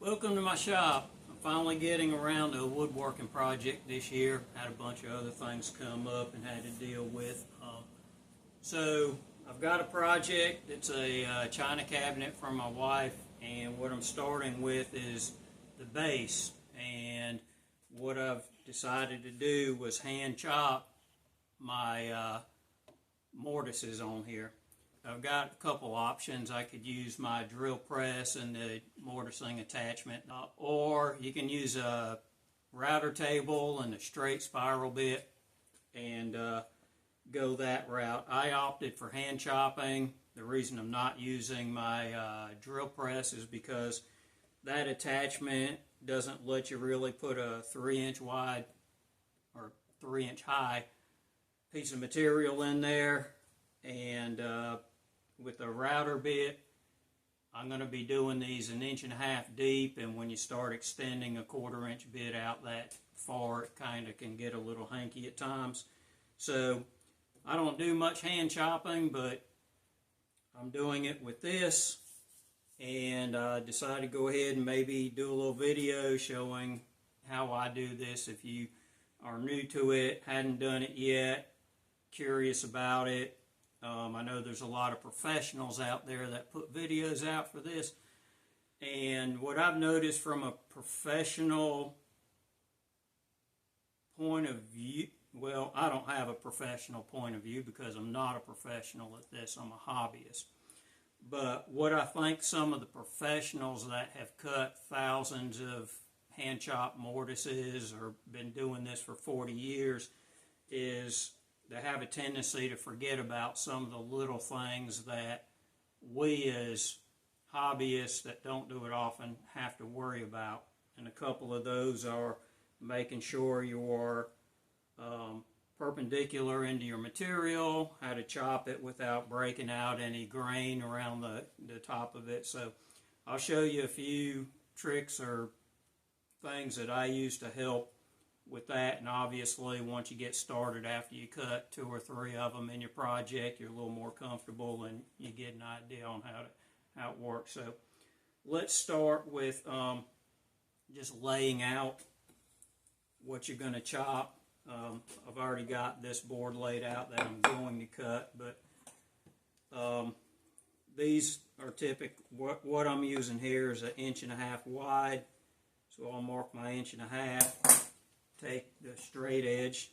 Welcome to my shop. I'm finally getting around to a woodworking project this year. Had a bunch of other things come up and had to deal with. So I've got a project. It's a china cabinet from my wife, and what I'm starting with is the base. And what I've decided to do was hand chop my mortises on here. I've got a couple options. I could use my drill press and the mortising attachment, or you can use a router table and a straight spiral bit and go that route. I opted for hand chopping. The reason I'm not using my drill press is because that attachment doesn't let you really put a 3-inch wide or 3-inch high piece of material in there. And with a router bit, I'm going to be doing these 1.5 inches deep, and when you start extending a 1/4 inch bit out that far, it kind of can get a little hanky at times. So I don't do much hand chopping, but I'm doing it with this, and I decided to go ahead and maybe do a little video showing how I do this. If you are new to it, hadn't done it yet, curious about it, I know there's a lot of professionals out there that put videos out for this, and what I've noticed from a professional point of view, well, I don't have a professional point of view because I'm not a professional at this, I'm a hobbyist. But what I think some of the professionals that have cut thousands of hand chopped mortises or been doing this for 40 years is they have a tendency to forget about some of the little things that we as hobbyists that don't do it often have to worry about. And a couple of those are making sure you're perpendicular into your material, how to chop it without breaking out any grain around the top of it. So I'll show you a few tricks or things that I use to help with that, and obviously once you get started, after you cut 2 or 3 of them in your project, you're a little more comfortable and you get an idea on how it works. So let's start with just laying out what you're going to chop. I've already got this board laid out that I'm going to cut, but these are typical. What I'm using here is 1.5 inches wide, so I'll mark my 1.5 inches. Take the straight edge,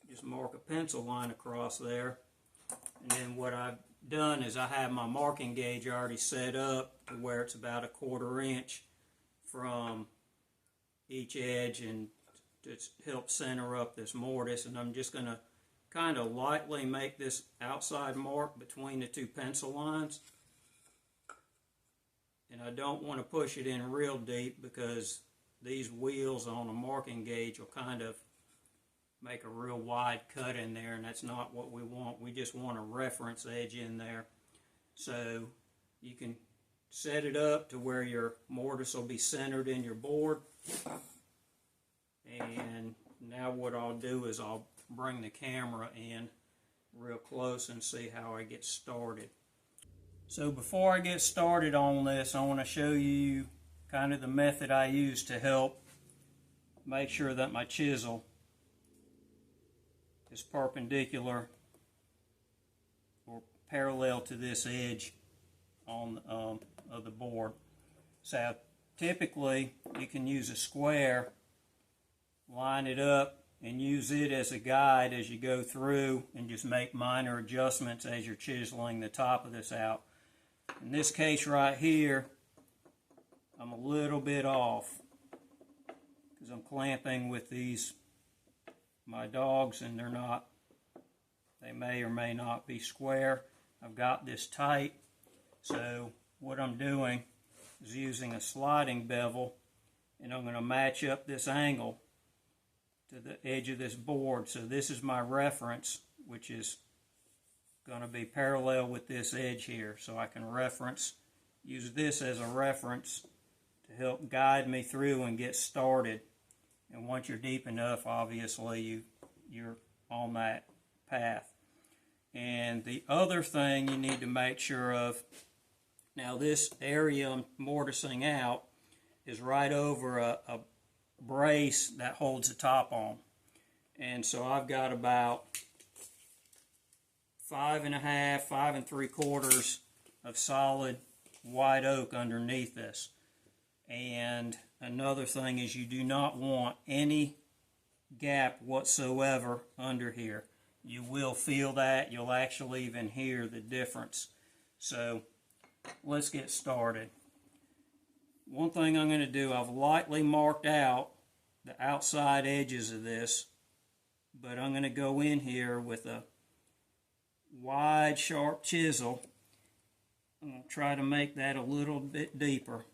just mark a pencil line across there, and then what I've done is I have my marking gauge already set up to where it's about 1/4 inch from each edge, and to help center up this mortise. And I'm just going to kind of lightly make this outside mark between the 2 pencil lines. And I don't want to push it in real deep because these wheels on a marking gauge will kind of make a real wide cut in there, and that's not what we want. We just want a reference edge in there. So you can set it up to where your mortise will be centered in your board. And now what I'll do is I'll bring the camera in real close and see how I get started. So before I get started on this, I want to show you kind of the method I use to help make sure that my chisel is perpendicular or parallel to this edge on of the board. So typically you can use a square, line it up, and use it as a guide as you go through, and just make minor adjustments as you're chiseling the top of this out. In this case right here, I'm a little bit off because I'm clamping with these, my dogs, and they may or may not be square. I've got this tight, so what I'm doing is using a sliding bevel, and I'm going to match up this angle to the edge of this board. So this is my reference, which is going to be parallel with this edge here, so I can use this as a reference to help guide me through and get started. And once you're deep enough, obviously you're on that path. And the other thing you need to make sure of Now this area I'm mortising out is right over a brace that holds the top on. And so I've got about 5.5, 5 3/4 of solid white oak underneath this. And another thing is you do not want any gap whatsoever under here. You will feel that. You'll actually even hear the difference. So let's get started. One thing I'm going to do, I've lightly marked out the outside edges of this, but I'm going to go in here with a wide, sharp chisel. I'm going to try to make that a little bit deeper.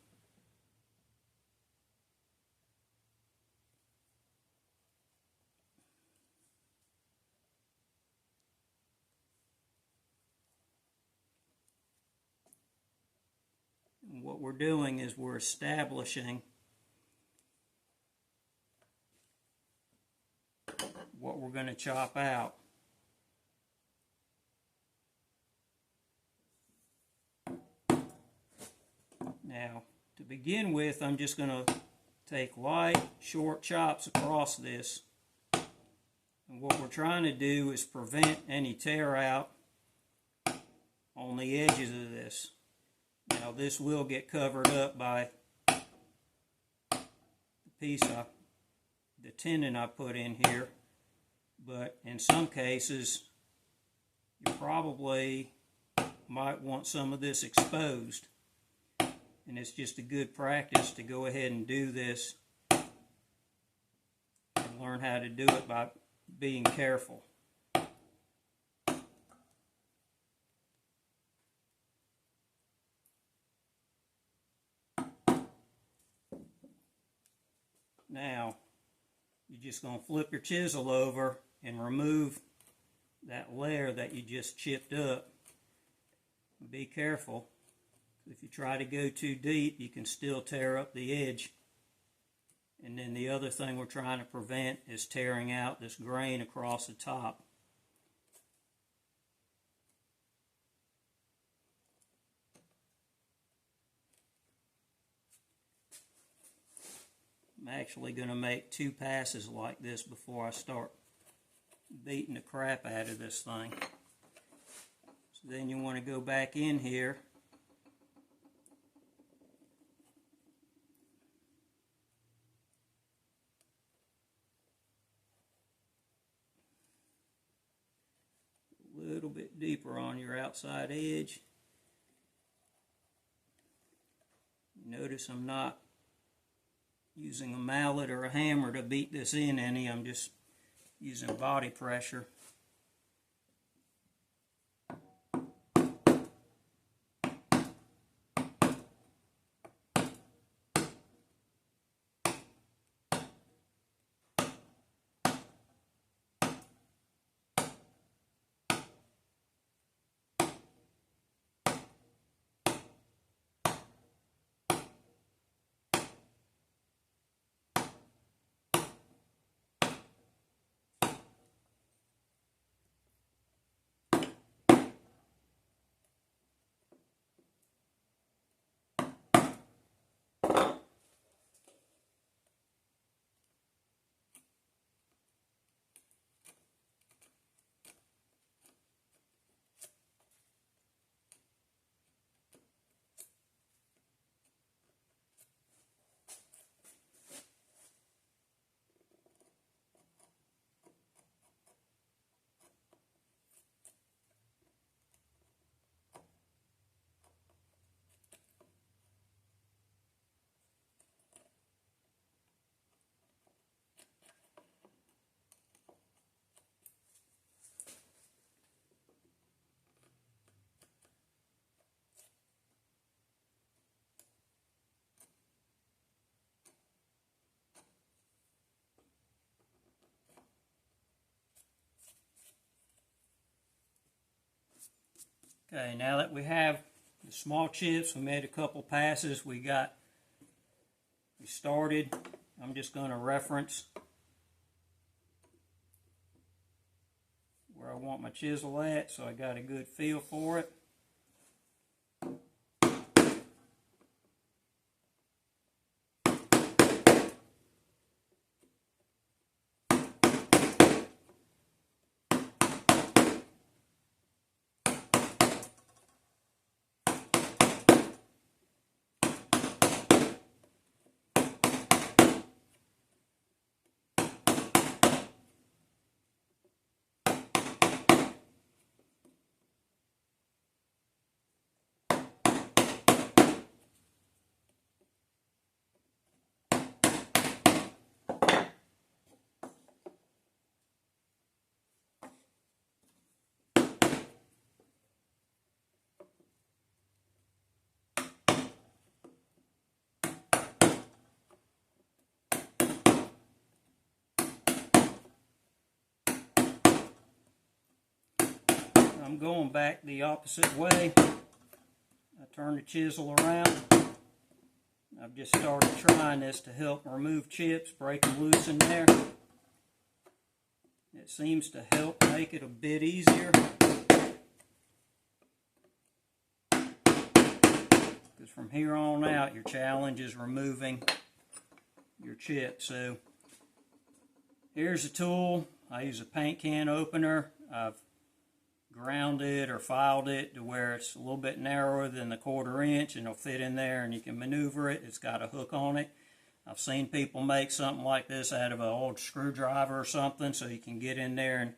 And what we're doing is we're establishing what we're going to chop out. Now, to begin with, I'm just going to take light, short chops across this. And what we're trying to do is prevent any tear out on the edges of this. Now, this will get covered up by the the tendon I put in here. But in some cases, you probably might want some of this exposed. And it's just a good practice to go ahead and do this and learn how to do it by being careful. Now, you're just going to flip your chisel over and remove that layer that you just chipped up. Be careful. If you try to go too deep, you can still tear up the edge. And then the other thing we're trying to prevent is tearing out this grain across the top. I'm actually going to make 2 passes like this before I start beating the crap out of this thing. So then you want to go back in here a little bit deeper on your outside edge. Notice I'm not using a mallet or a hammer to beat this in any. I'm just using body pressure. Okay, now that we have the small chips, we made a couple passes, we started. I'm just going to reference where I want my chisel at, so I got a good feel for it. I'm going back the opposite way. I turn the chisel around. I've just started trying this to help remove chips, break them loose in there. It seems to help make it a bit easier. Because from here on out, your challenge is removing your chips. So here's a tool. I use a paint can opener. I've ground it or filed it to where it's a little bit narrower than the 1/4 inch, and it'll fit in there and you can maneuver it. It's got a hook on it. I've seen people make something like this out of an old screwdriver or something, so you can get in there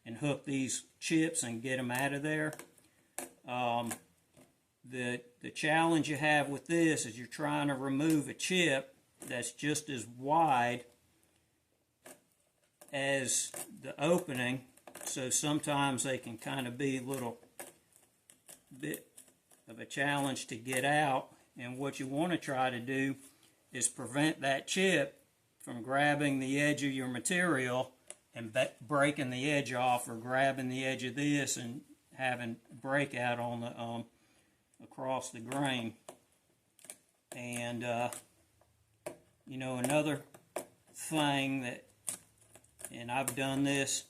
and hook these chips and get them out of there. The challenge you have with this is you're trying to remove a chip that's just as wide as the opening, so sometimes they can kind of be a little bit of a challenge to get out. And what you want to try to do is prevent that chip from grabbing the edge of your material and breaking the edge off, or grabbing the edge of this and having breakout on the across the grain. And you know, another thing that, and I've done this,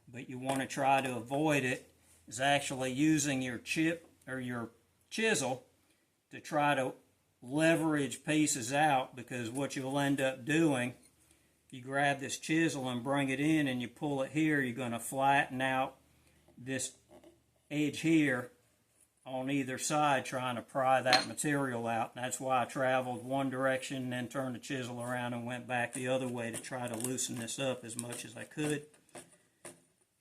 but you want to try to avoid it, is actually using your chip or your chisel to try to leverage pieces out, because what you'll end up doing, if you grab this chisel and bring it in and you pull it here, you're going to flatten out this edge here on either side trying to pry that material out. And that's why I traveled one direction and then turned the chisel around and went back the other way to try to loosen this up as much as I could.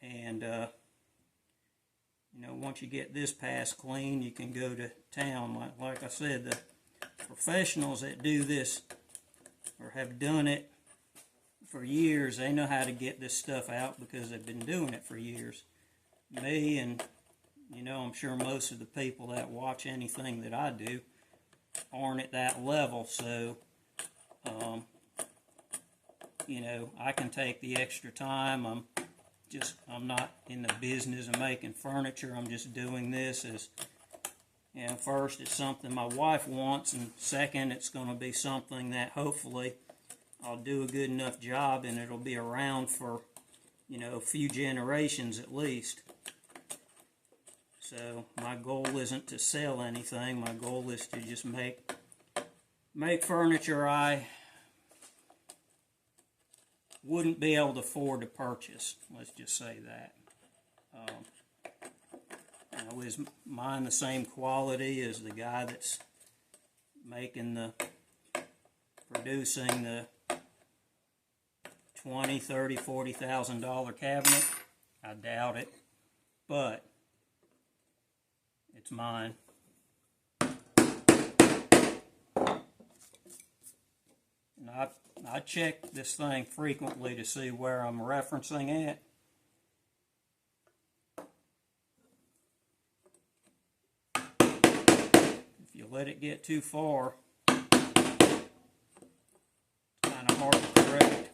And you know, once you get this pass clean, you can go to town. Like I said, the professionals that do this or have done it for years, they know how to get this stuff out because they've been doing it for years. Me, and you know, I'm sure most of the people that watch anything that I do aren't at that level, so you know, I can take the extra time. I'm not in the business of making furniture. I'm just doing this as, you know, first it's something my wife wants, and second it's going to be something that hopefully I'll do a good enough job and it'll be around for, you know, a few generations at least. So my goal isn't to sell anything. My goal is to just make furniture I wouldn't be able to afford to purchase. Let's just say that. Now, is mine the same quality as the guy that's producing the $20,000, $30,000, $40,000 cabinet? I doubt it, but it's mine. And I check this thing frequently to see where I'm referencing at. If you let it get too far, it's kind of hard to correct.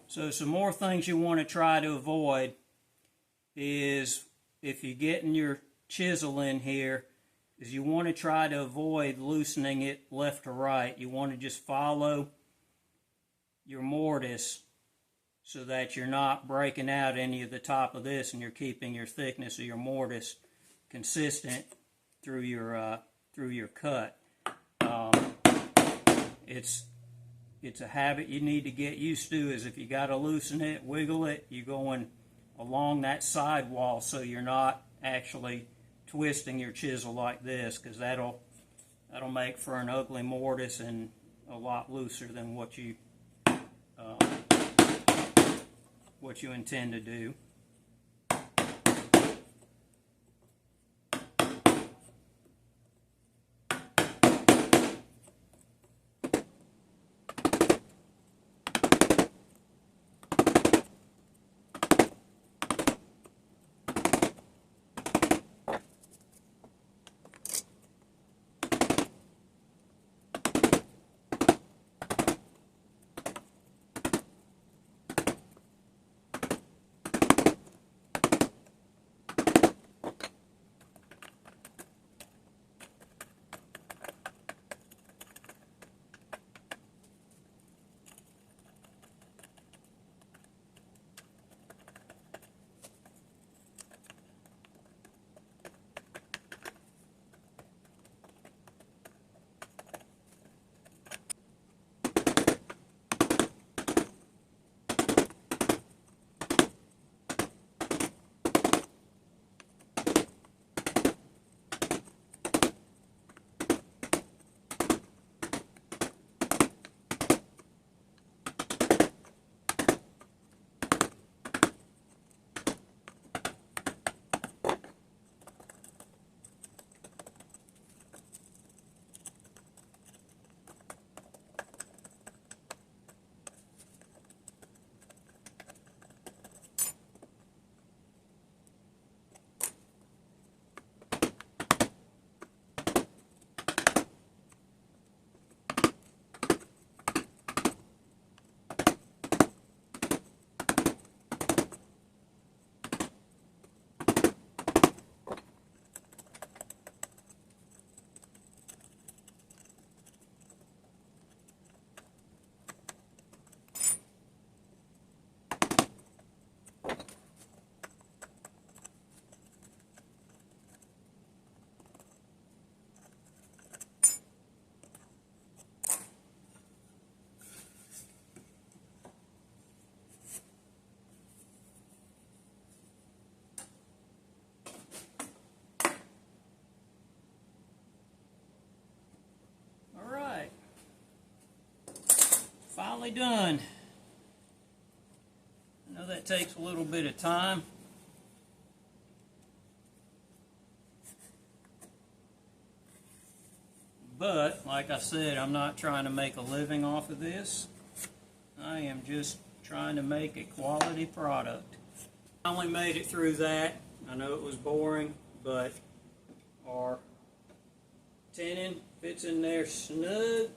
So some more things you want to try to avoid is, if you're getting your chisel in here, is you want to try to avoid loosening it left to right. You want to just follow your mortise so that you're not breaking out any of the top of this, and you're keeping your thickness of your mortise consistent through your cut. It's a habit you need to get used to, is if you got to loosen it, wiggle it, you're going along that side wall so you're not actually twisting your chisel like this, because that'll make for an ugly mortise and a lot looser than what you what you intend to do. Finally done. I know that takes a little bit of time. But, like I said, I'm not trying to make a living off of this. I am just trying to make a quality product. Finally made it through that. I know it was boring, but our tenon fits in there snug.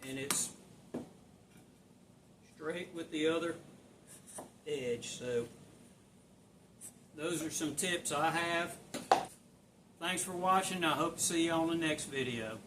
And it's straight with the other edge. So those are some tips I have. Thanks for watching. I hope to see you on the next video.